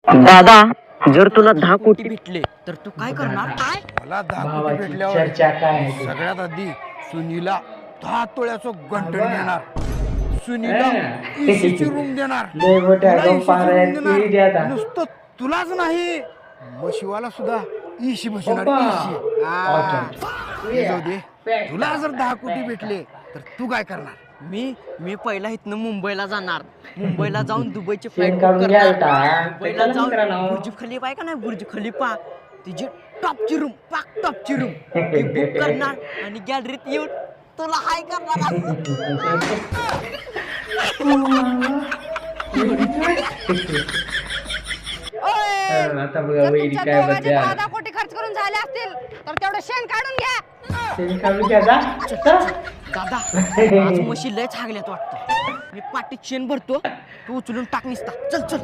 दादा, जर तुला 10 कोटी भेटले तर तू काय करणार? मला 10 कोटी भावाची भेटल्यावर चर्चा काय आहे ते? सगळ्यात आधी सुनीला 10 तोळ्याचं गंठण देणार. सुनीला हा. एसीची रूम देणार. लय मोठ्या तुला AC ची गप्पा आहेत room की देणार. द्या. नुसतं तुलाच नाही मग शिवाला सुद्धा इशी बसणार. पप्पा. इशी. हा. अच्छा. हे जाऊ दे. तुला जर 10 कोटी भेटले तर तू काय करणार? मी पहिला इथनं मुंबईला जाणार. मुंबईला जाऊन दुबईची शेण फ्लाईट काढून घ्या बेटा. मुंबईला कशाला जाऊन मित्रांनो? बुर्ज खलिफा आहे का नाही, बुर्ज खलिफा तिची टॉपची रूम, पाक टॉपची रूम ती बुक करणार आणि गॅलरीत येऊन तुला हाय करणार. आता बघा वहिनी काय म्हणते. 10 कोटी खर्च करून झाले असतील तर तेवढं शेण काढून घ्या. शेण काढून घ्या जा. दादा, आज म्हशी लय छागल्यात वाटतं. मी पाठीत शेण भरतो, तू उचलून टाक निसता. चल चल.